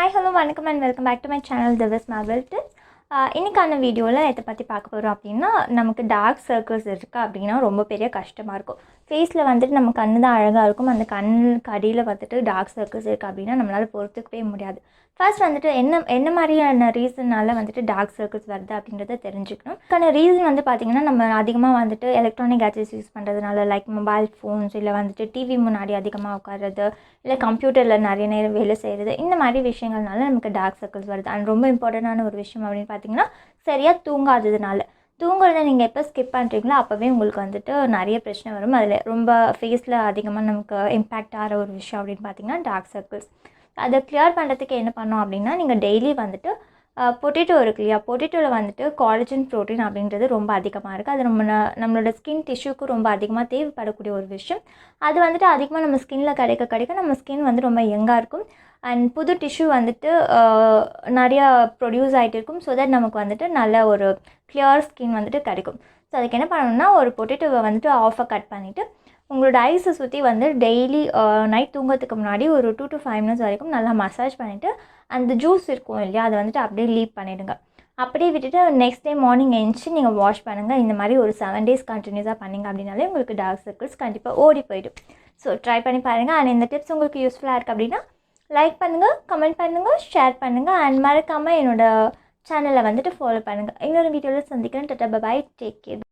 Hi, hello, வணக்கம் and welcome back to my channel Divas Marvel Tips. இன்னைக்கான வீடியோவில் எதை பற்றி பார்க்க போகிறோம் அப்படின்னா, நமக்கு டார்க் சர்க்கிள்ஸ் இருக்குது அப்படின்னா ரொம்ப பெரிய கஷ்டமாக இருக்கும். ஃபேஸில் வந்துட்டு நம்ம கண்ணு தான் அழகாக இருக்கும், அந்த கண்ணுக்கு அடியில் வந்துட்டு டார்க் சர்க்கிள்ஸ் இருக்குது அப்படின்னா நம்மளால் பொறுத்துக்கவே முடியாது. ஃபர்ஸ்ட் வந்துட்டு என்ன மாதிரியான ரீசனால் வந்துட்டு டார்க் சர்க்கிள்ஸ் வருது அப்படின்றத தெரிஞ்சுக்கணும். அதுக்கான ரீசன் வந்து பார்த்திங்கன்னா, நம்ம அதிகமாக வந்துட்டு எலக்ட்ரானிக் கேட்ஜெட்ஸ் யூஸ் பண்ணுறதுனால, லைக் மொபைல் ஃபோன்ஸ், இல்லை வந்துட்டு டிவி முன்னாடி அதிகமாக உட்கார்றது, இல்லை கம்ப்யூட்டரில் நிறைய நேரம் வேலை செய்கிறது, இந்த மாதிரி விஷயங்கள்னால நமக்கு டார்க் சர்க்கிள்ஸ் வருது. அண்ட் ரொம்ப இம்பார்ட்டண்டான ஒரு விஷயம் அப்படின்னு பார்த்தீங்கன்னா, சரியாக தூங்காததுனால. தூங்குறத நீங்கள் எப்போ ஸ்கிப் பண்ணுறீங்களோ அப்போவே உங்களுக்கு வந்துட்டு நிறைய பிரச்சனை வரும். அதில் ரொம்ப ஃபேஸில் அதிகமாக நமக்கு இம்பேக்ட் ஆகிற ஒரு விஷயம் அப்படின்னு பார்த்தீங்கன்னா டார்க் சர்க்கிள்ஸ். அதை கிளியர் பண்ணுறதுக்கு என்ன பண்ணோம் அப்படின்னா, நீங்கள் டெய்லி வந்துட்டு பொட்டேட்டோ இருக்கு இல்லையா, பொட்டேட்டோவில் வந்துட்டு காலஜன் ப்ரோட்டீன் அப்படின்றது ரொம்ப அதிகமாக இருக்குது. அது நம்மளோட ஸ்கின் டிஷ்யூக்கு ரொம்ப அதிகமாக தேவைப்படக்கூடிய ஒரு விஷயம். அது வந்துட்டு அதிகமாக நம்ம ஸ்கின்னில் கிடைக்க நம்ம ஸ்கின் வந்து ரொம்ப யங்காக இருக்கும். அண்ட் புது டிஷ்யூ வந்துட்டு நிறையா ப்ரொடியூஸ் ஆகிட்டு இருக்கும். ஸோ தட் நமக்கு வந்துட்டு நல்ல ஒரு கிளியர் ஸ்கின் வந்துட்டு கிடைக்கும். ஸோ அதுக்கு என்ன பண்ணணும்னா, ஒரு பொட்டேட்டோவை வந்துட்டு ஆஃபாக கட் பண்ணிவிட்டு உங்களோட ஐஸை சுற்றி வந்து டெய்லி நைட் தூங்கிறதுக்கு முன்னாடி ஒரு 2 to 5 minutes வரைக்கும் நல்லா மசாஜ் பண்ணிவிட்டு அந்த ஜூஸ் இருக்கும் இல்லையா, அதை வந்துட்டு அப்படியே லீவ் பண்ணிவிடுங்க. அப்படியே விட்டுட்டு நெக்ஸ்ட் டே மார்னிங் எழுந்துச்சி நீங்கள் வாஷ் பண்ணுங்கள். இந்த மாதிரி ஒரு 7 days கண்டினியூஸாக பண்ணிங்க அப்படின்னாலே உங்களுக்கு டார்க் சர்க்கிள்ஸ் கண்டிப்பாக ஓடி போயிடும். ஸோ ட்ரை பண்ணி பாருங்கள். அண்ட் இந்த டிப்ஸ் உங்களுக்கு யூஸ்ஃபுல்லாக இருக்குது அப்படின்னா லைக் பண்ணுங்கள், கமெண்ட் பண்ணுங்கள், ஷேர் பண்ணுங்கள். அண்ட் மறக்காமல் என்னோடய சேனலை வந்துட்டு ஃபாலோ பண்ணுங்கள். இன்னொரு வீடியோவில் சந்திக்கிறேன். Tata, bye, take care.